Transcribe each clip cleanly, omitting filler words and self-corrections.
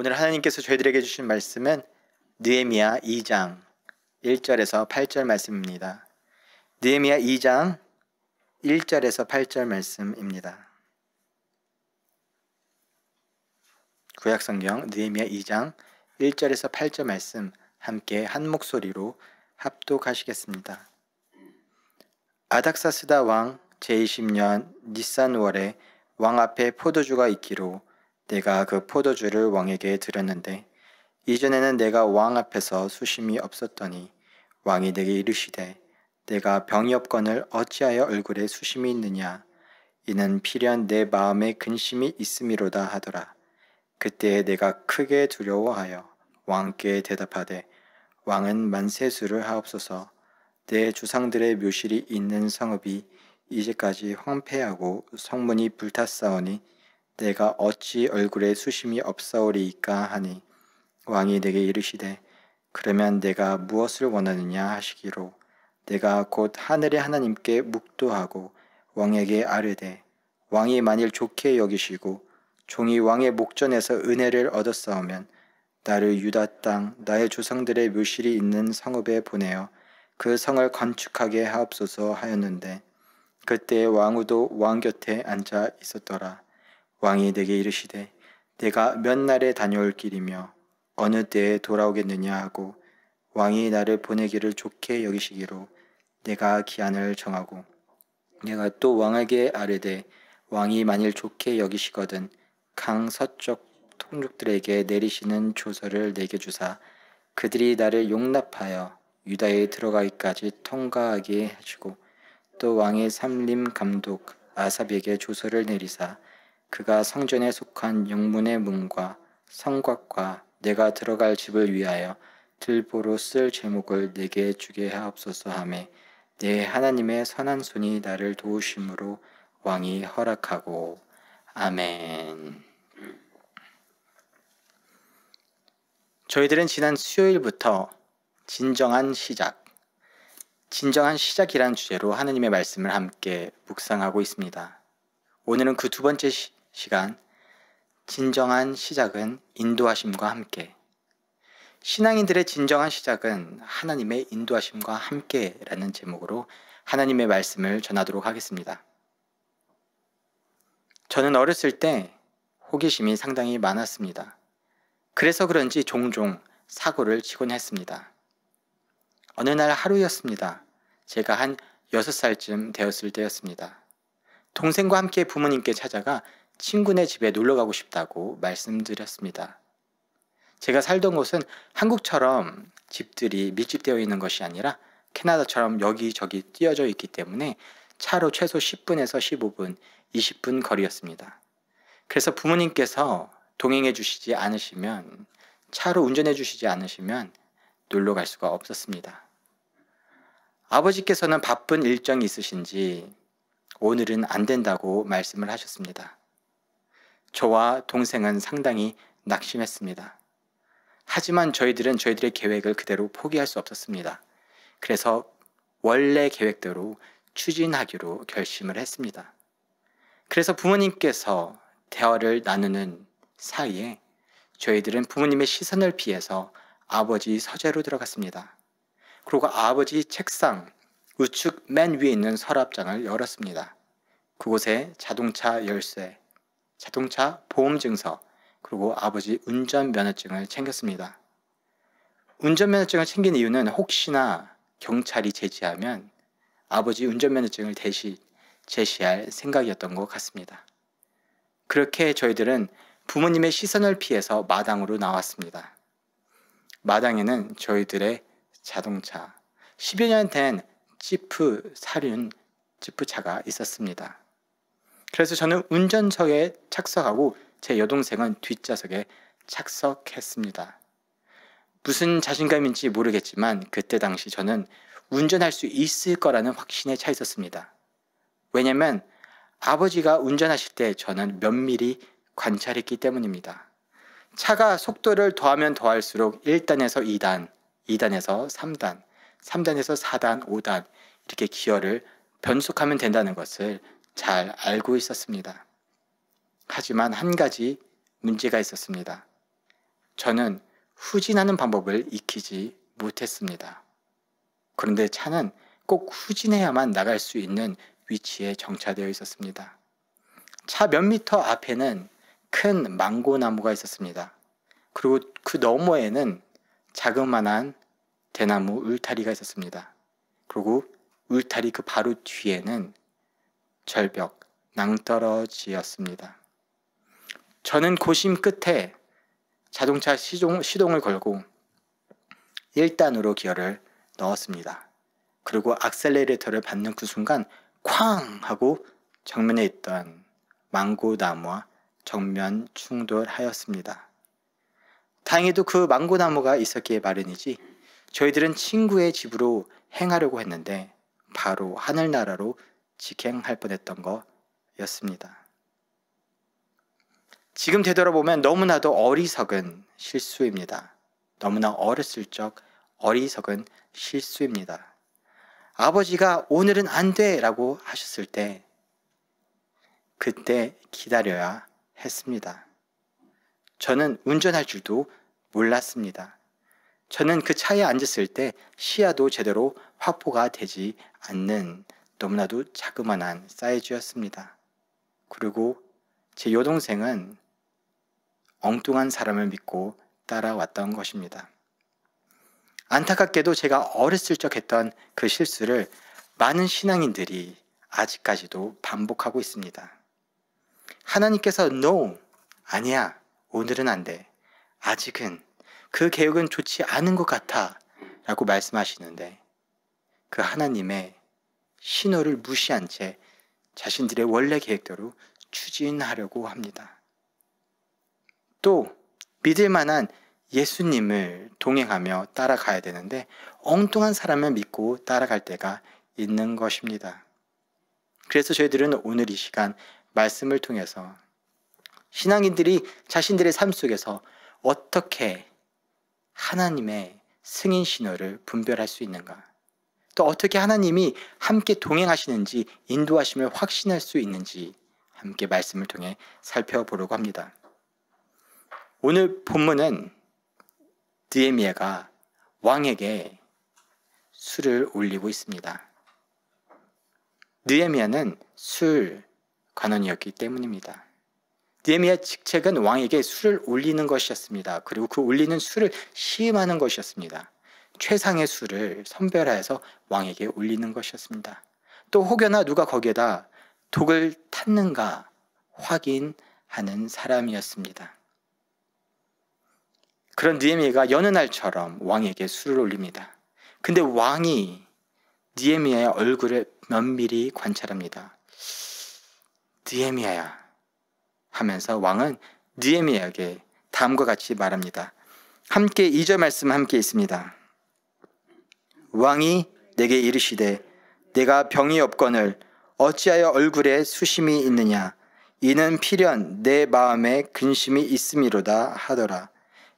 오늘 하나님께서 저희들에게 주신 말씀은 느헤미야 2장 1절에서 8절 말씀입니다. 느헤미야 2장 1절에서 8절 말씀입니다. 구약성경 느헤미야 2장 1절에서 8절 말씀 함께 한 목소리로 합독하시겠습니다. 아닥사스다 왕 제20년 니산월에 왕 앞에 포도주가 있기로 내가 그 포도주를 왕에게 드렸는데 이전에는 내가 왕 앞에서 수심이 없었더니 왕이 내게 이르시되 내가 병이 없거늘 어찌하여 얼굴에 수심이 있느냐 이는 필연 내 마음에 근심이 있음이로다 하더라. 그때에 내가 크게 두려워하여 왕께 대답하되 왕은 만세수를 하옵소서. 내 조상들의 묘실이 있는 성읍이 이제까지 황폐하고 성문이 불탔사오니 내가 어찌 얼굴에 수심이 없사오리이까 하니 왕이 내게 이르시되 그러면 내가 무엇을 원하느냐 하시기로 내가 곧 하늘의 하나님께 묵도하고 왕에게 아뢰되 왕이 만일 좋게 여기시고 종이 왕의 목전에서 은혜를 얻었사오면 나를 유다 땅 나의 조상들의 묘실이 있는 성읍에 보내어 그 성을 건축하게 하옵소서 하였는데 그때 왕후도 왕 곁에 앉아 있었더라. 왕이 내게 이르시되 내가 몇 날에 다녀올 길이며 어느 때에 돌아오겠느냐 하고 왕이 나를 보내기를 좋게 여기시기로 내가 기한을 정하고 내가 또 왕에게 아뢰되 왕이 만일 좋게 여기시거든 강 서쪽 통족들에게 내리시는 조서를 내게 주사 그들이 나를 용납하여 유다에 들어가기까지 통과하게 하시고 또 왕의 삼림 감독 아삽에게 조서를 내리사 그가 성전에 속한 영문의 문과 성곽과 내가 들어갈 집을 위하여 들보로 쓸 제목을 내게 주게 하옵소서 하매 내 하나님의 선한 손이 나를 도우심으로 왕이 허락하고 아멘. 저희들은 지난 수요일부터 진정한 시작이라는 주제로 하나님의 말씀을 함께 묵상하고 있습니다. 오늘은 그 두 번째 시간 진정한 시작은 인도하심과 함께 신앙인들의 진정한 시작은 하나님의 인도하심과 함께라는 제목으로 하나님의 말씀을 전하도록 하겠습니다. 저는 어렸을 때 호기심이 상당히 많았습니다. 그래서 그런지 종종 사고를 치곤 했습니다. 어느 날 하루였습니다. 제가 한 6살쯤 되었을 때였습니다. 동생과 함께 부모님께 찾아가 친구네 집에 놀러 가고 싶다고 말씀드렸습니다. 제가 살던 곳은 한국처럼 집들이 밀집되어 있는 것이 아니라 캐나다처럼 여기저기 띄어져 있기 때문에 차로 최소 10분에서 15분, 20분 거리였습니다. 그래서 부모님께서 동행해 주시지 않으시면, 차로 운전해 주시지 않으시면 놀러 갈 수가 없었습니다. 아버지께서는 바쁜 일정이 있으신지 오늘은 안 된다고 말씀을 하셨습니다. 저와 동생은 상당히 낙심했습니다. 하지만 저희들은 저희들의 계획을 그대로 포기할 수 없었습니다. 그래서 원래 계획대로 추진하기로 결심을 했습니다. 그래서 부모님께서 대화를 나누는 사이에 저희들은 부모님의 시선을 피해서 아버지 서재로 들어갔습니다. 그리고 아버지 책상 우측 맨 위에 있는 서랍장을 열었습니다. 그곳에 자동차 열쇠, 자동차 보험증서, 그리고 아버지 운전면허증을 챙겼습니다. 운전면허증을 챙긴 이유는 혹시나 경찰이 제지하면 아버지 운전면허증을 대신 제시할 생각이었던 것 같습니다. 그렇게 저희들은 부모님의 시선을 피해서 마당으로 나왔습니다. 마당에는 저희들의 자동차, 10여 년 된 지프 사륜 지프차가 있었습니다. 그래서 저는 운전석에 착석하고 제 여동생은 뒷좌석에 착석했습니다. 무슨 자신감인지 모르겠지만 그때 당시 저는 운전할 수 있을 거라는 확신에 차 있었습니다. 왜냐면 아버지가 운전하실 때 저는 면밀히 관찰했기 때문입니다. 차가 속도를 더하면 더할수록 1단에서 2단, 2단에서 3단, 3단에서 4단, 5단 이렇게 기어를 변속하면 된다는 것을 잘 알고 있었습니다. 하지만 한 가지 문제가 있었습니다. 저는 후진하는 방법을 익히지 못했습니다. 그런데 차는 꼭 후진해야만 나갈 수 있는 위치에 정차되어 있었습니다. 차 몇 미터 앞에는 큰 망고나무가 있었습니다. 그리고 그 너머에는 자그마한 대나무 울타리가 있었습니다. 그리고 울타리 그 바로 뒤에는 절벽, 낭떠러지였습니다. 저는 고심 끝에 자동차 시동을 걸고 1단으로 기어를 넣었습니다. 그리고 악셀레이터를 밟는 그 순간 쾅! 하고 정면에 있던 망고나무와 정면 충돌하였습니다. 다행히도 그 망고나무가 있었기에 마련이지 저희들은 친구의 집으로 행하려고 했는데 바로 하늘나라로 직행할 뻔했던 거였습니다. 지금 되돌아보면 너무나도 어리석은 실수입니다. 너무나 어렸을 적 어리석은 실수입니다. 아버지가 오늘은 안 돼! 라고 하셨을 때 그때 기다려야 했습니다. 저는 운전할 줄도 몰랐습니다. 저는 그 차에 앉았을 때 시야도 제대로 확보가 되지 않는 너무나도 자그마한 사이즈였습니다. 그리고 제 여동생은 엉뚱한 사람을 믿고 따라왔던 것입니다. 안타깝게도 제가 어렸을 적 했던 그 실수를 많은 신앙인들이 아직까지도 반복하고 있습니다. 하나님께서 No, 아니야, 오늘은 안 돼. 아직은 그 계획은 좋지 않은 것 같아 라고 말씀하시는데 그 하나님의 신호를 무시한 채 자신들의 원래 계획대로 추진하려고 합니다. 또 믿을 만한 예수님을 동행하며 따라가야 되는데 엉뚱한 사람을 믿고 따라갈 때가 있는 것입니다. 그래서 저희들은 오늘 이 시간 말씀을 통해서 신앙인들이 자신들의 삶 속에서 어떻게 하나님의 승인 신호를 분별할 수 있는가, 또 어떻게 하나님이 함께 동행하시는지 인도하심을 확신할 수 있는지 함께 말씀을 통해 살펴보려고 합니다. 오늘 본문은 느헤미야가 왕에게 술을 올리고 있습니다. 느헤미야는 술 관원이었기 때문입니다. 느헤미야의 직책은 왕에게 술을 올리는 것이었습니다. 그리고 그 올리는 술을 시음하는 것이었습니다. 최상의 술을 선별하여서 왕에게 올리는 것이었습니다. 또 혹여나 누가 거기에다 독을 탔는가 확인하는 사람이었습니다. 그런 느헤미야가 여느 날처럼 왕에게 술을 올립니다. 근데 왕이 느헤미야의 얼굴을 면밀히 관찰합니다. 느헤미야야 하면서 왕은 느헤미야에게 다음과 같이 말합니다. 함께 2절 말씀 함께 있습니다. 왕이 내게 이르시되 내가 병이 없거늘 어찌하여 얼굴에 수심이 있느냐 이는 필연 내 마음에 근심이 있음이로다 하더라.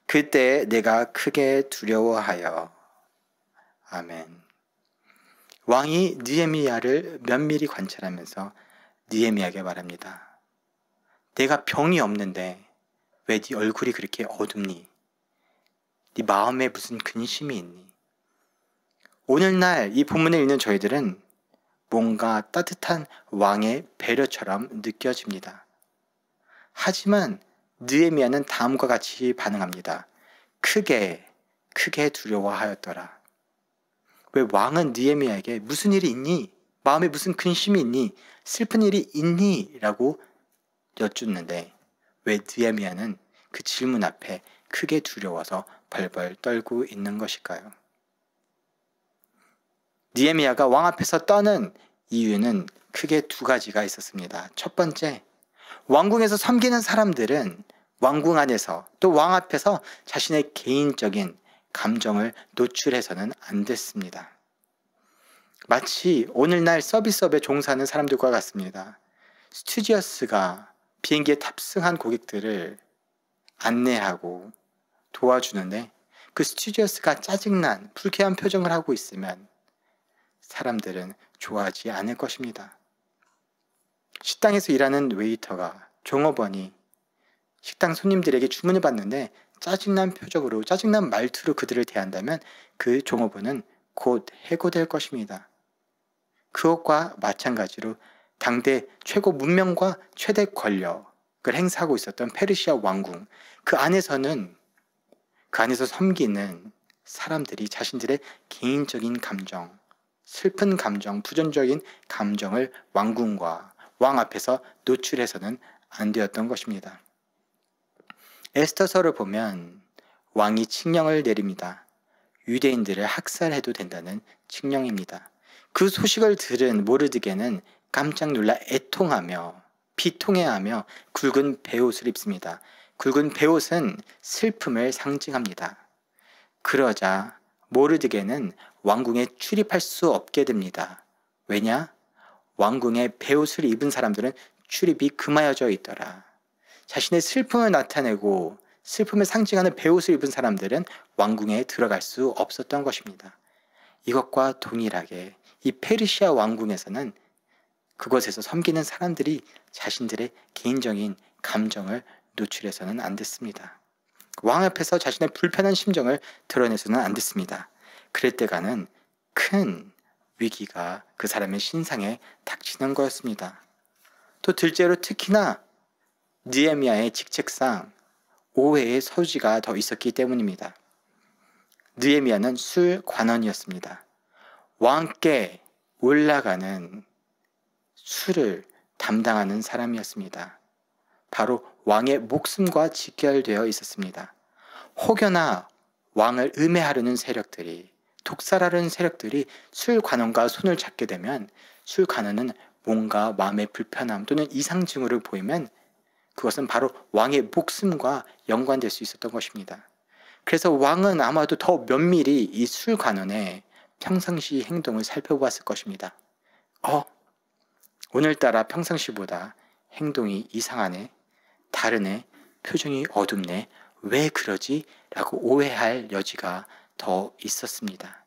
그때 내가 크게 두려워하여. 아멘. 왕이 느헤미야를 면밀히 관찰하면서 느헤미야에게 말합니다. 내가 병이 없는데 왜 네 얼굴이 그렇게 어둡니? 네 마음에 무슨 근심이 있니? 오늘날 이 본문을 읽는 저희들은 뭔가 따뜻한 왕의 배려처럼 느껴집니다. 하지만 느헤미야는 다음과 같이 반응합니다. 크게 두려워하였더라. 왜 왕은 느헤미야에게 무슨 일이 있니? 마음에 무슨 근심이 있니? 슬픈 일이 있니? 라고 여쭙는데 왜 느헤미야는 그 질문 앞에 크게 두려워서 벌벌 떨고 있는 것일까요? 느헤미야가 왕 앞에서 떠는 이유는 크게 두 가지가 있었습니다. 첫 번째, 왕궁에서 섬기는 사람들은 왕궁 안에서 또 왕 앞에서 자신의 개인적인 감정을 노출해서는 안 됐습니다. 마치 오늘날 서비스업에 종사하는 사람들과 같습니다. 스튜디어스가 비행기에 탑승한 고객들을 안내하고 도와주는데 그 스튜디어스가 짜증난 불쾌한 표정을 하고 있으면 사람들은 좋아하지 않을 것입니다. 식당에서 일하는 웨이터가 종업원이 식당 손님들에게 주문을 받는데 짜증난 표정으로, 짜증난 말투로 그들을 대한다면 그 종업원은 곧 해고될 것입니다. 그것과 마찬가지로 당대 최고 문명과 최대 권력을 행사하고 있었던 페르시아 왕궁, 그 안에서 섬기는 사람들이 자신들의 개인적인 감정, 슬픈 감정, 부정적인 감정을 왕궁과 왕 앞에서 노출해서는 안 되었던 것입니다. 에스더서를 보면 왕이 칙령을 내립니다. 유대인들을 학살해도 된다는 칙령입니다. 그 소식을 들은 모르드게는 깜짝 놀라 애통하며 비통해하며 굵은 베옷을 입습니다. 굵은 베옷은 슬픔을 상징합니다. 그러자 모르드게는 왕궁에 출입할 수 없게 됩니다. 왜냐? 왕궁에 베옷을 입은 사람들은 출입이 금하여져 있더라. 자신의 슬픔을 나타내고 슬픔을 상징하는 베옷을 입은 사람들은 왕궁에 들어갈 수 없었던 것입니다. 이것과 동일하게 이 페르시아 왕궁에서는 그곳에서 섬기는 사람들이 자신들의 개인적인 감정을 노출해서는 안 됐습니다. 왕 앞에서 자신의 불편한 심정을 드러내서는 안 됐습니다. 그럴 때가는 큰 위기가 그 사람의 신상에 닥치는 거였습니다. 또 둘째로 특히나 느헤미야의 직책상 오해의 소지가 더 있었기 때문입니다. 느헤미야는 술관원이었습니다. 왕께 올라가는 술을 담당하는 사람이었습니다. 바로 왕의 목숨과 직결되어 있었습니다. 혹여나 왕을 음해하려는 세력들이, 독살하려는 세력들이 술관원과 손을 잡게 되면 술관원은 뭔가 마음의 불편함 또는 이상 징후를 보이면 그것은 바로 왕의 목숨과 연관될 수 있었던 것입니다. 그래서 왕은 아마도 더 면밀히 이 술관원의 평상시 행동을 살펴보았을 것입니다. 오늘따라 평상시보다 행동이 이상하네, 다르네, 표정이 어둡네, 왜 그러지? 라고 오해할 여지가 더 있었습니다.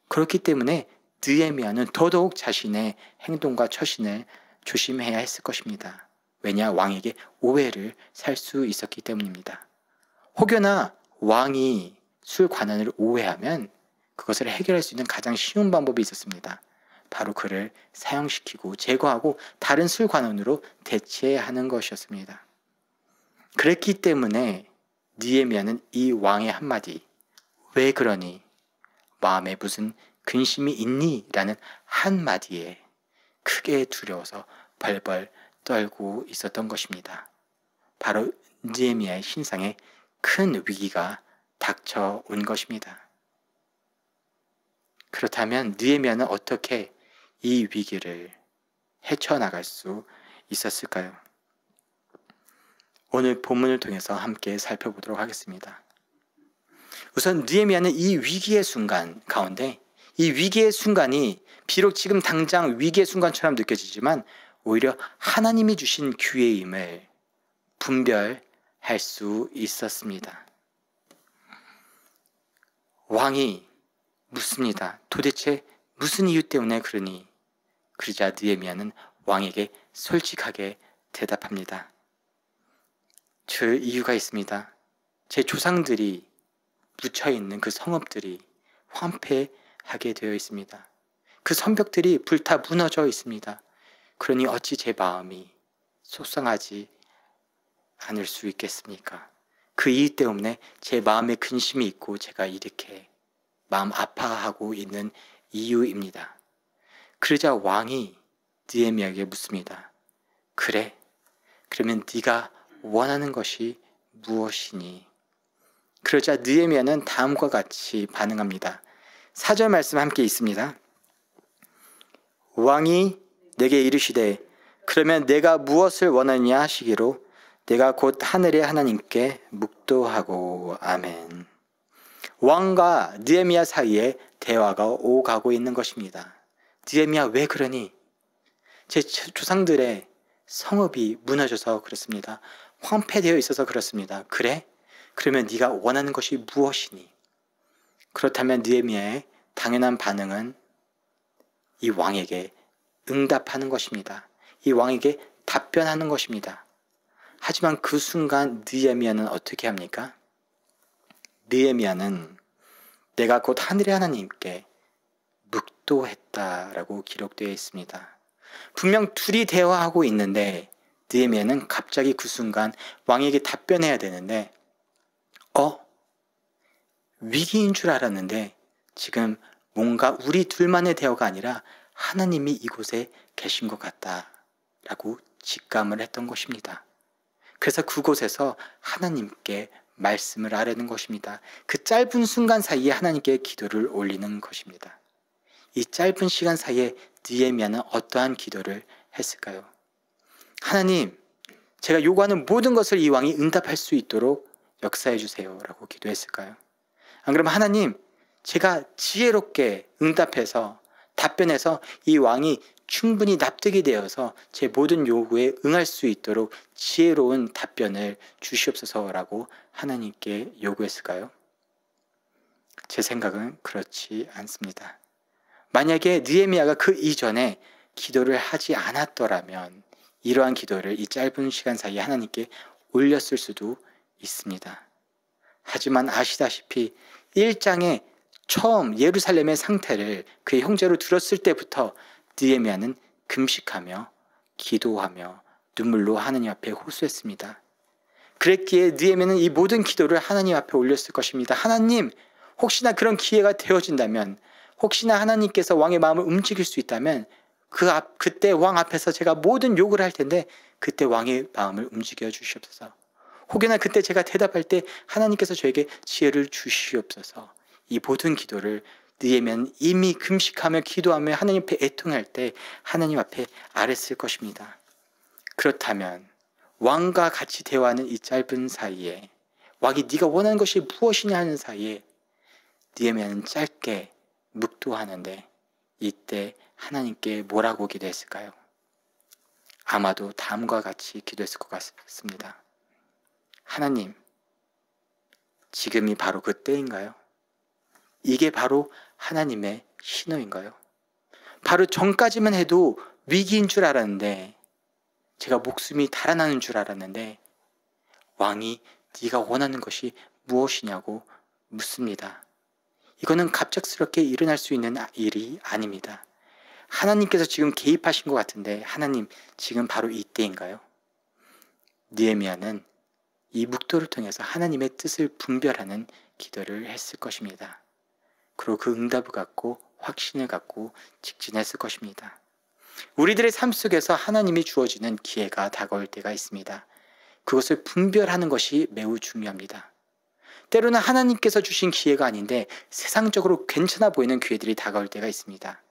그렇기 때문에 느헤미야는 더더욱 자신의 행동과 처신을 조심해야 했을 것입니다. 왜냐? 왕에게 오해를 살 수 있었기 때문입니다. 혹여나 왕이 술관원을 오해하면 그것을 해결할 수 있는 가장 쉬운 방법이 있었습니다. 바로 그를 사형시키고 제거하고 다른 술관원으로 대체하는 것이었습니다. 그랬기 때문에 느헤미야는 이 왕의 한마디, 왜 그러니? 마음에 무슨 근심이 있니? 라는 한마디에 크게 두려워서 벌벌 떨고 있었던 것입니다. 바로 느헤미야의 신상에 큰 위기가 닥쳐온 것입니다. 그렇다면 느헤미야는 어떻게 이 위기를 헤쳐나갈 수 있었을까요? 오늘 본문을 통해서 함께 살펴보도록 하겠습니다. 우선 느헤미야는 이 위기의 순간 가운데, 이 위기의 순간이 비록 지금 당장 위기의 순간처럼 느껴지지만 오히려 하나님이 주신 기회임을 분별할 수 있었습니다. 왕이 묻습니다. 도대체 무슨 이유 때문에 그러니? 그러자 느헤미야는 왕에게 솔직하게 대답합니다. 그 이유가 있습니다. 제 조상들이 묻혀있는 그 성읍들이 황폐하게 되어 있습니다. 그 성벽들이 불타 무너져 있습니다. 그러니 어찌 제 마음이 속상하지 않을 수 있겠습니까? 그 이유 때문에 제 마음에 근심이 있고 제가 이렇게 마음 아파하고 있는 이유입니다. 그러자 왕이 느헤미야에게 묻습니다. 그래? 그러면 네가 원하는 것이 무엇이니? 그러자 느헤미야는 다음과 같이 반응합니다. 4절 말씀 함께 있습니다. 왕이 내게 이르시되 그러면 내가 무엇을 원하느냐 하시기로 내가 곧 하늘의 하나님께 묵도하고. 아멘. 왕과 느헤미야 사이에 대화가 오가고 있는 것입니다. 느헤미야 왜 그러니? 제 조상들의 성읍이 무너져서 그렇습니다. 황폐되어 있어서 그렇습니다. 그래? 그러면 네가 원하는 것이 무엇이니? 그렇다면 느헤미야의 당연한 반응은 이 왕에게 응답하는 것입니다. 이 왕에게 답변하는 것입니다. 하지만 그 순간 느헤미야는 어떻게 합니까? 느헤미야는 내가 곧 하늘의 하나님께 묵도했다라고 기록되어 있습니다. 분명 둘이 대화하고 있는데 느헤미야는 갑자기 그 순간 왕에게 답변해야 되는데 위기인 줄 알았는데 지금 뭔가 우리 둘만의 대화가 아니라 하나님이 이곳에 계신 것 같다라고 직감을 했던 것입니다. 그래서 그곳에서 하나님께 말씀을 아뢰는 것입니다. 그 짧은 순간 사이에 하나님께 기도를 올리는 것입니다. 이 짧은 시간 사이에 느헤미야는 어떠한 기도를 했을까요? 하나님, 제가 요구하는 모든 것을 이 왕이 응답할 수 있도록 역사해 주세요 라고 기도했을까요? 안 그러면 하나님, 제가 지혜롭게 응답해서 답변해서 이 왕이 충분히 납득이 되어서 제 모든 요구에 응할 수 있도록 지혜로운 답변을 주시옵소서라고 하나님께 요구했을까요? 제 생각은 그렇지 않습니다. 만약에 느헤미야가 그 이전에 기도를 하지 않았더라면 이러한 기도를 이 짧은 시간 사이에 하나님께 올렸을 수도 있습니다. 하지만 아시다시피 1장에 처음 예루살렘의 상태를 그의 형제로 들었을 때부터 느헤미야는 금식하며 기도하며 눈물로 하나님 앞에 호소했습니다. 그랬기에 느헤미야는 이 모든 기도를 하나님 앞에 올렸을 것입니다. 하나님, 혹시나 그런 기회가 되어진다면, 혹시나 하나님께서 왕의 마음을 움직일 수 있다면 그때 왕 앞에서 제가 모든 요구를 할 텐데 그때 왕의 마음을 움직여 주시옵소서. 혹여나 그때 제가 대답할 때 하나님께서 저에게 지혜를 주시옵소서. 이 모든 기도를 느헤미야는 이미 금식하며 기도하며 하나님 앞에 애통할 때 하나님 앞에 아뢰었을 것입니다. 그렇다면 왕과 같이 대화하는 이 짧은 사이에 왕이 네가 원하는 것이 무엇이냐 하는 사이에 느헤미야는 짧게 묵도하는데 이때 하나님께 뭐라고 기도했을까요? 아마도 다음과 같이 기도했을 것 같습니다. 하나님, 지금이 바로 그 때인가요? 이게 바로 하나님의 신호인가요? 바로 전까지만 해도 위기인 줄 알았는데, 제가 목숨이 달아나는 줄 알았는데 왕이 네가 원하는 것이 무엇이냐고 묻습니다. 이거는 갑작스럽게 일어날 수 있는 일이 아닙니다. 하나님께서 지금 개입하신 것 같은데 하나님 지금 바로 이때인가요? 느헤미야는 이 묵도를 통해서 하나님의 뜻을 분별하는 기도를 했을 것입니다. 그리고 그 응답을 갖고 확신을 갖고 직진했을 것입니다. 우리들의 삶 속에서 하나님이 주어지는 기회가 다가올 때가 있습니다. 그것을 분별하는 것이 매우 중요합니다. 때로는 하나님께서 주신 기회가 아닌데 세상적으로 괜찮아 보이는 기회들이 다가올 때가 있습니다.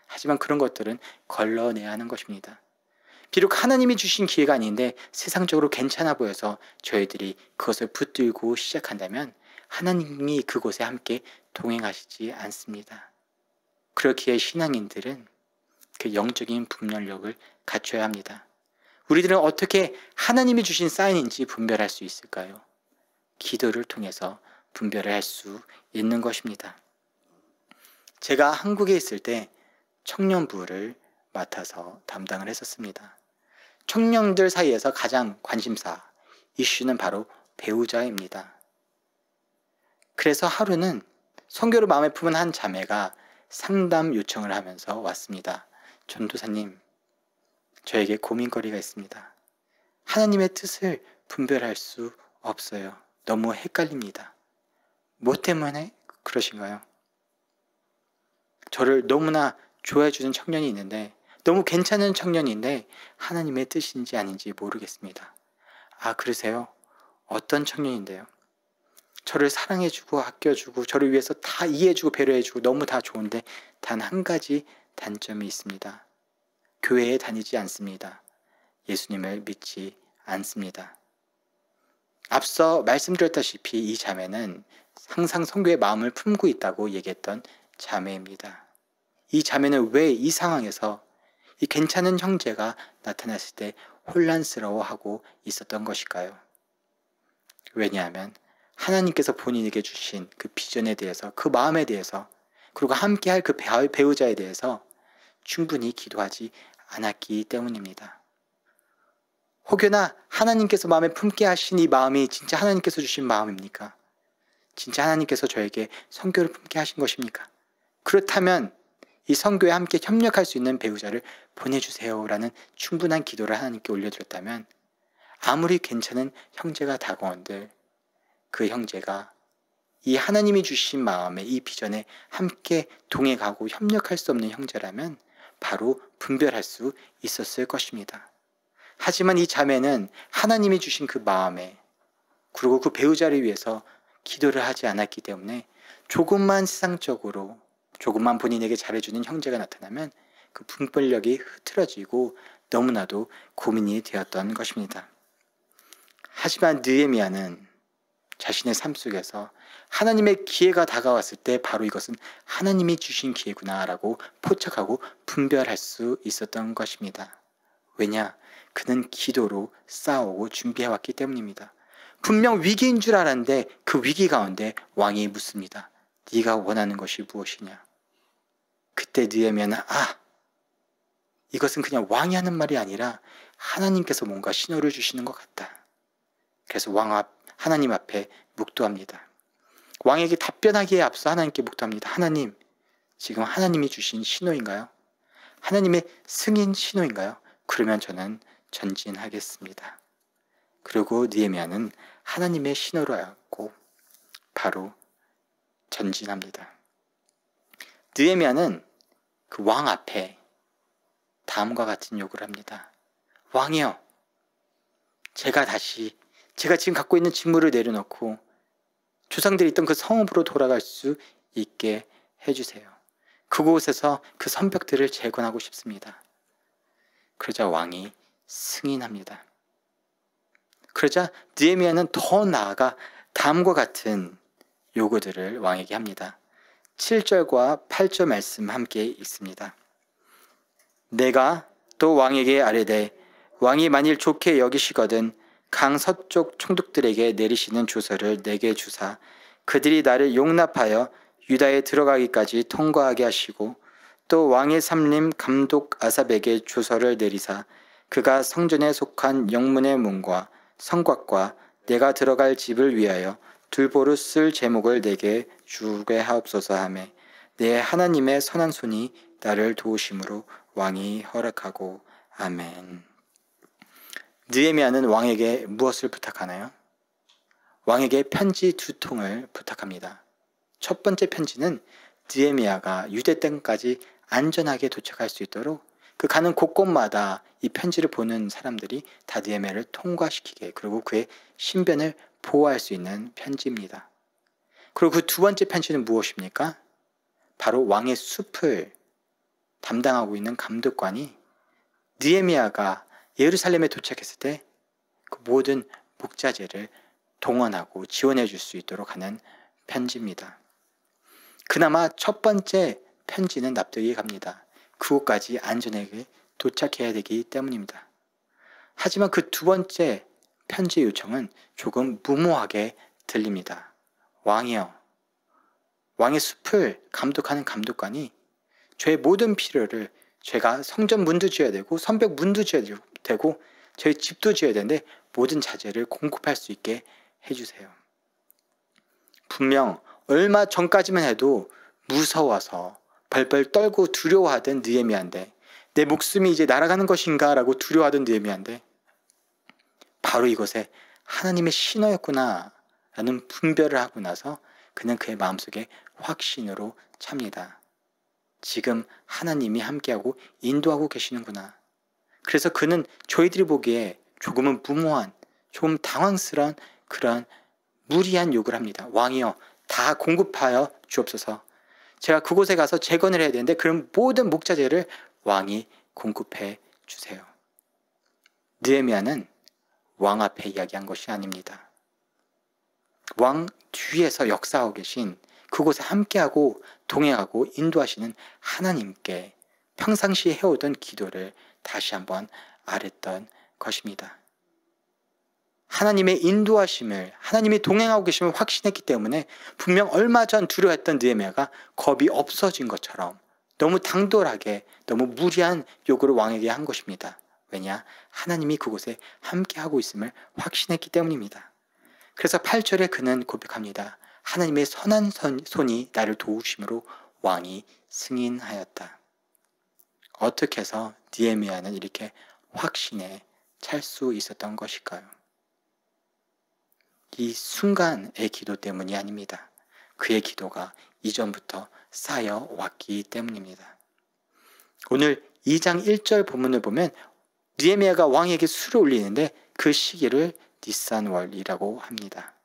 하지만 그런 것들은 걸러내야 하는 것입니다. 비록 하나님이 주신 기회가 아닌데 세상적으로 괜찮아 보여서 저희들이 그것을 붙들고 시작한다면 하나님이 그곳에 함께 동행하시지 않습니다. 그렇기에 신앙인들은 그 영적인 분별력을 갖춰야 합니다. 우리들은 어떻게 하나님이 주신 사인인지 분별할 수 있을까요? 기도를 통해서 분별을 할 수 있는 것입니다. 제가 한국에 있을 때 청년부를 맡아서 담당을 했었습니다. 청년들 사이에서 가장 관심사, 이슈는 바로 배우자입니다. 그래서 하루는 선교를 마음에 품은 한 자매가 상담 요청을 하면서 왔습니다. 전도사님, 저에게 고민거리가 있습니다. 하나님의 뜻을 분별할 수 없어요. 너무 헷갈립니다. 뭐 때문에 그러신가요? 저를 너무나 좋아해 주는 청년이 있는데, 너무 괜찮은 청년인데 하나님의 뜻인지 아닌지 모르겠습니다. 아, 그러세요? 어떤 청년인데요? 저를 사랑해주고 아껴주고 저를 위해서 다 이해해주고 배려해주고 너무 다 좋은데 단 한 가지 단점이 있습니다. 교회에 다니지 않습니다. 예수님을 믿지 않습니다. 앞서 말씀드렸다시피 이 자매는 항상 선교의 마음을 품고 있다고 얘기했던 자매입니다. 이 자매는 왜 이 상황에서 이 괜찮은 형제가 나타났을 때 혼란스러워하고 있었던 것일까요? 왜냐하면 하나님께서 본인에게 주신 그 비전에 대해서, 그 마음에 대해서, 그리고 함께할 그 배우자에 대해서 충분히 기도하지 않았기 때문입니다. 혹여나 하나님께서 마음에 품게 하신 이 마음이 진짜 하나님께서 주신 마음입니까? 진짜 하나님께서 저에게 선교를 품게 하신 것입니까? 그렇다면 이 선교에 함께 협력할 수 있는 배우자를 보내주세요 라는 충분한 기도를 하나님께 올려드렸다면 아무리 괜찮은 형제가 다가온들 그 형제가 이 하나님이 주신 마음에 이 비전에 함께 동행하고 협력할 수 없는 형제라면 바로 분별할 수 있었을 것입니다. 하지만 이 자매는 하나님이 주신 그 마음에 그리고 그 배우자를 위해서 기도를 하지 않았기 때문에 조금만 세상적으로 조금만 본인에게 잘해주는 형제가 나타나면 그 분별력이 흐트러지고 너무나도 고민이 되었던 것입니다. 하지만 느헤미야는 자신의 삶 속에서 하나님의 기회가 다가왔을 때 바로 이것은 하나님이 주신 기회구나 라고 포착하고 분별할 수 있었던 것입니다. 왜냐? 그는 기도로 싸우고 준비해왔기 때문입니다. 분명 위기인 줄 알았는데 그 위기 가운데 왕이 묻습니다. 네가 원하는 것이 무엇이냐? 그때 느헤미야는 이것은 그냥 왕이 하는 말이 아니라 하나님께서 뭔가 신호를 주시는 것 같다. 그래서 하나님 앞에 묵도합니다. 왕에게 답변하기에 앞서 하나님께 묵도합니다. 하나님, 지금 하나님이 주신 신호인가요? 하나님의 승인 신호인가요? 그러면 저는 전진하겠습니다. 그리고 느헤미야는 하나님의 신호를 알고 바로 전진합니다. 느헤미야는 그 왕 앞에 다음과 같은 요구를 합니다. 왕이여, 제가 지금 갖고 있는 직무를 내려놓고 조상들이 있던 그 성읍으로 돌아갈 수 있게 해주세요. 그곳에서 그 성벽들을 재건하고 싶습니다. 그러자 왕이 승인합니다. 그러자 느헤미야는 더 나아가 다음과 같은 요구들을 왕에게 합니다. 7절과 8절 말씀 함께 읽습니다. 내가 또 왕에게 아뢰되 왕이 만일 좋게 여기시거든 강 서쪽 총독들에게 내리시는 조서를 내게 주사 그들이 나를 용납하여 유다에 들어가기까지 통과하게 하시고 또 왕의 삼림 감독 아삽에게 조서를 내리사 그가 성전에 속한 영문의 문과 성곽과 내가 들어갈 집을 위하여 둘보로 쓸 제목을 내게 주게 하옵소서 하매 내 하나님의 선한 손이 나를 도우심으로 왕이 허락하고 아멘. 느헤미야는 왕에게 무엇을 부탁하나요? 왕에게 편지 2통을 부탁합니다. 첫 번째 편지는 느헤미야가 유대 땅까지 안전하게 도착할 수 있도록 그 가는 곳곳마다 이 편지를 보는 사람들이 다 느헤미야를 통과시키게 그리고 그의 신변을 보호할 수 있는 편지입니다. 그리고 그 두 번째 편지는 무엇입니까? 바로 왕의 숲을 담당하고 있는 감독관이 느헤미야가 예루살렘에 도착했을 때 그 모든 목자재를 동원하고 지원해 줄 수 있도록 하는 편지입니다. 그나마 첫 번째 편지는 납득이 갑니다. 그곳까지 안전하게 도착해야 되기 때문입니다. 하지만 그 두 번째 편지 요청은 조금 무모하게 들립니다. 왕이여, 왕의 숲을 감독하는 감독관이 저의 모든 필요를 제가 성전 문도 지어야 되고 성벽 문도 지어야 되고 저희 집도 지어야 되는데 모든 자재를 공급할 수 있게 해주세요. 분명 얼마 전까지만 해도 무서워서 벌벌 떨고 두려워하던 느헤미야인데 내 목숨이 이제 날아가는 것인가 라고 두려워하던 느헤미야인데 바로 이것에 하나님의 신호였구나 라는 분별을 하고 나서 그는 그의 마음속에 확신으로 찹니다. 지금 하나님이 함께하고 인도하고 계시는구나. 그래서 그는 저희들이 보기에 조금은 무모한, 조금 당황스러운 그런 무리한 요구를 합니다. 왕이여, 다 공급하여 주옵소서. 제가 그곳에 가서 재건을 해야 되는데 그런 모든 목자재를 왕이 공급해 주세요. 느헤미야는 왕 앞에 이야기한 것이 아닙니다. 왕 뒤에서 역사하고 계신 그곳에 함께하고 동행하고 인도하시는 하나님께 평상시에 해오던 기도를 다시 한번 아랬던 것입니다. 하나님의 인도하심을, 하나님이 동행하고 계심을 확신했기 때문에 분명 얼마 전 두려워했던 느헤미야가 겁이 없어진 것처럼 너무 당돌하게 너무 무리한 요구를 왕에게 한 것입니다. 왜냐? 하나님이 그곳에 함께하고 있음을 확신했기 때문입니다. 그래서 8절에 그는 고백합니다. 하나님의 선한 손이 나를 도우심으로 왕이 승인하였다. 어떻게 해서 느헤미야는 이렇게 확신에 찰 수 있었던 것일까요? 이 순간의 기도 때문이 아닙니다. 그의 기도가 이전부터 쌓여왔기 때문입니다. 오늘 2장 1절 본문을 보면 느헤미야가 왕에게 술을 올리는데 그 시기를 니산월이라고 합니다.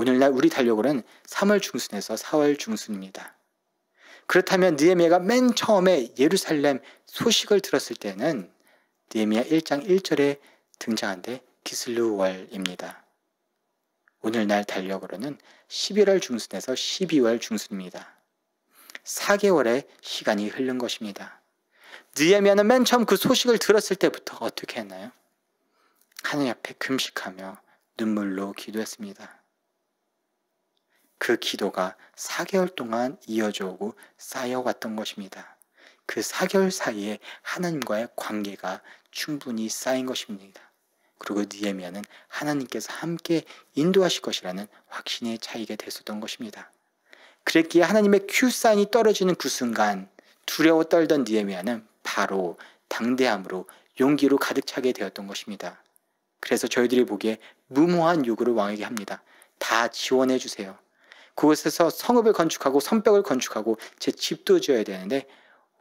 오늘날 우리 달력으로는 3월 중순에서 4월 중순입니다. 그렇다면 느헤미야가 맨 처음에 예루살렘 소식을 들었을 때는 느헤미야 1장 1절에 등장한데 기슬루월입니다. 오늘날 달력으로는 11월 중순에서 12월 중순입니다. 4개월의 시간이 흐른 것입니다. 느헤미야는 맨 처음 그 소식을 들었을 때부터 어떻게 했나요? 하나님 앞에 금식하며 눈물로 기도했습니다. 그 기도가 4개월 동안 이어져 오고 쌓여왔던 것입니다. 그 4개월 사이에 하나님과의 관계가 충분히 쌓인 것입니다. 그리고 느헤미야는 하나님께서 함께 인도하실 것이라는 확신에 차이게 됐었던 것입니다. 그랬기에 하나님의 큐사인이 떨어지는 그 순간 두려워 떨던 느헤미야는 바로 당대함으로 용기로 가득 차게 되었던 것입니다. 그래서 저희들이 보기에 무모한 요구를 왕에게 합니다. 다 지원해 주세요. 그곳에서 성읍을 건축하고 성벽을 건축하고 제 집도 지어야 되는데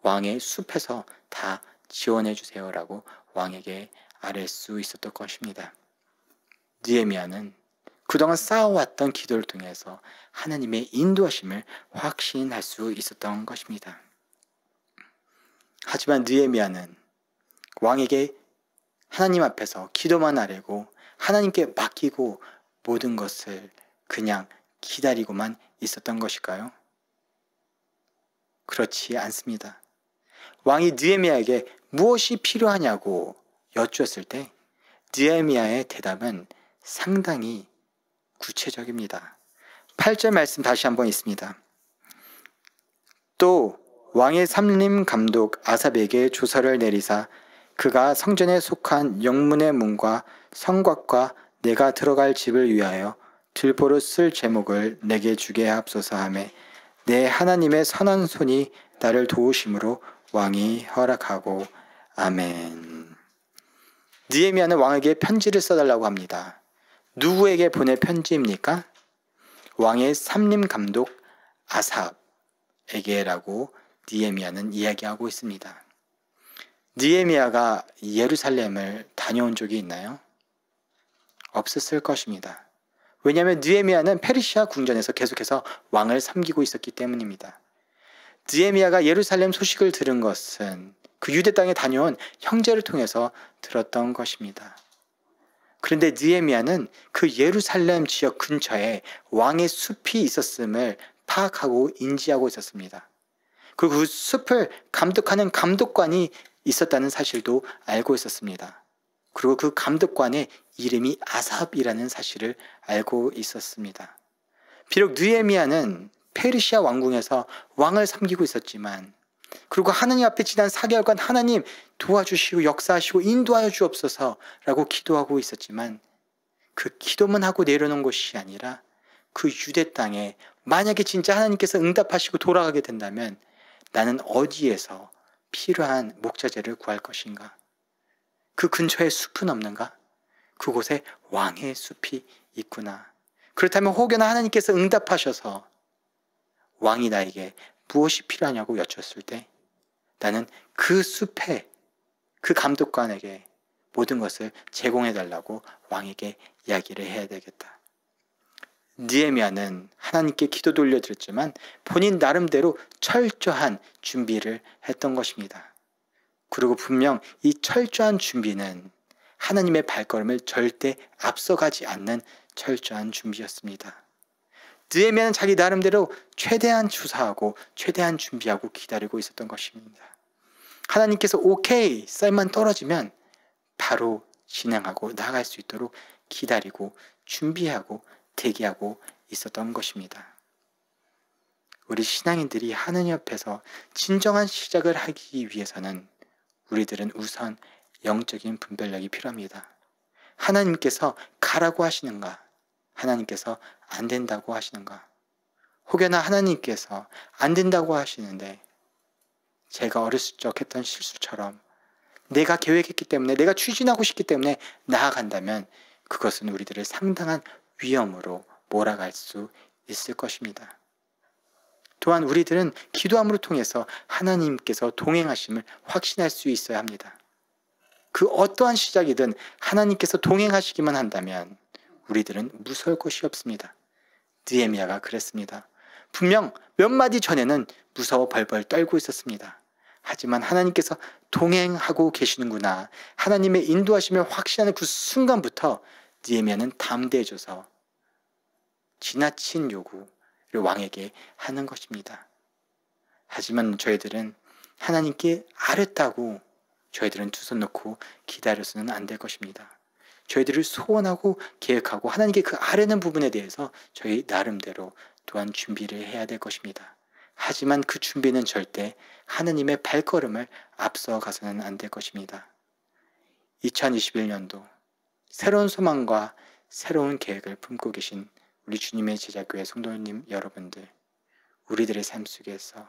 왕의 숲에서 다 지원해 주세요라고 왕에게 아뢰 수 있었던 것입니다. 느헤미야는 그동안 쌓아왔던 기도를 통해서 하나님의 인도하심을 확신할 수 있었던 것입니다. 하지만 느헤미야는 왕에게 하나님 앞에서 기도만 아뢰고 하나님께 맡기고 모든 것을 그냥 기다리고만 있었던 것일까요? 그렇지 않습니다. 왕이 느헤미야에게 무엇이 필요하냐고 여쭈었을 때 느헤미야의 대답은 상당히 구체적입니다. 8절 말씀 다시 한번 있습니다. 또 왕의 삼림 감독 아삽에게 조서를 내리사 그가 성전에 속한 영문의 문과 성곽과 내가 들어갈 집을 위하여 들보로 쓸 제목을 내게 주게 하옵소서 하매 내 하나님의 선한 손이 나를 도우심으로 왕이 허락하고 아멘. 느헤미야는 왕에게 편지를 써달라고 합니다. 누구에게 보낼 편지입니까? 왕의 삼림 감독 아삽에게라고 느헤미야는 이야기하고 있습니다. 느헤미야가 예루살렘을 다녀온 적이 있나요? 없었을 것입니다. 왜냐하면 느헤미야는 페르시아 궁전에서 계속해서 왕을 섬기고 있었기 때문입니다. 느헤미야가 예루살렘 소식을 들은 것은 그 유대 땅에 다녀온 형제를 통해서 들었던 것입니다. 그런데 느헤미야는 그 예루살렘 지역 근처에 왕의 숲이 있었음을 파악하고 인지하고 있었습니다. 그리고 그 숲을 감독하는 감독관이 있었다는 사실도 알고 있었습니다. 그리고 그 감독관의 이름이 아삽이라는 사실을 알고 있었습니다. 비록 느헤미야는 페르시아 왕궁에서 왕을 섬기고 있었지만 그리고 하나님 앞에 지난 4개월간 하나님 도와주시고 역사하시고 인도하여 주옵소서라고 기도하고 있었지만 그 기도만 하고 내려놓은 것이 아니라 그 유대 땅에 만약에 진짜 하나님께서 응답하시고 돌아가게 된다면 나는 어디에서 필요한 목자재를 구할 것인가? 그 근처에 숲은 없는가? 그곳에 왕의 숲이 있구나. 그렇다면 혹여나 하나님께서 응답하셔서 왕이 나에게 무엇이 필요하냐고 여쭈었을 때 나는 그 숲에 그 감독관에게 모든 것을 제공해달라고 왕에게 이야기를 해야 되겠다. 느헤미야는 하나님께 기도 돌려드렸지만 본인 나름대로 철저한 준비를 했던 것입니다. 그리고 분명 이 철저한 준비는 하나님의 발걸음을 절대 앞서가지 않는 철저한 준비였습니다. 느헤미야는 자기 나름대로 최대한 조사하고 최대한 준비하고 기다리고 있었던 것입니다. 하나님께서 오케이 쌀만 떨어지면 바로 진행하고 나아갈 수 있도록 기다리고 준비하고 대기하고 있었던 것입니다. 우리 신앙인들이 하나님 앞에서 진정한 시작을 하기 위해서는 우리들은 우선 영적인 분별력이 필요합니다. 하나님께서 가라고 하시는가? 하나님께서 안 된다고 하시는가? 혹여나 하나님께서 안 된다고 하시는데 제가 어렸을 적 했던 실수처럼 내가 계획했기 때문에 내가 추진하고 싶기 때문에 나아간다면 그것은 우리들을 상당한 위험으로 몰아갈 수 있을 것입니다. 또한 우리들은 기도함으로 통해서 하나님께서 동행하심을 확신할 수 있어야 합니다. 그 어떠한 시작이든 하나님께서 동행하시기만 한다면 우리들은 무서울 것이 없습니다. 느헤미야가 그랬습니다. 분명 몇 마디 전에는 무서워 벌벌 떨고 있었습니다. 하지만 하나님께서 동행하고 계시는구나, 하나님의 인도하심을 확신하는 그 순간부터 느헤미야는 담대해져서 지나친 요구를 왕에게 하는 것입니다. 하지만 저희들은 하나님께 아뢰다고 저희들은 두 손 놓고 기다려서는 안 될 것입니다. 저희들을 소원하고 계획하고 하나님께 그 아뢰는 부분에 대해서 저희 나름대로 또한 준비를 해야 될 것입니다. 하지만 그 준비는 절대 하나님의 발걸음을 앞서가서는 안 될 것입니다. 2021년도 새로운 소망과 새로운 계획을 품고 계신 우리 주님의 제자교회 성도님 여러분들, 우리들의 삶 속에서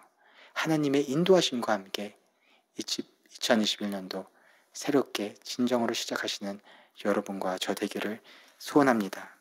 하나님의 인도하심과 함께 2021년도 새롭게 진정으로 시작하시는 여러분과 저 되기를 소원합니다.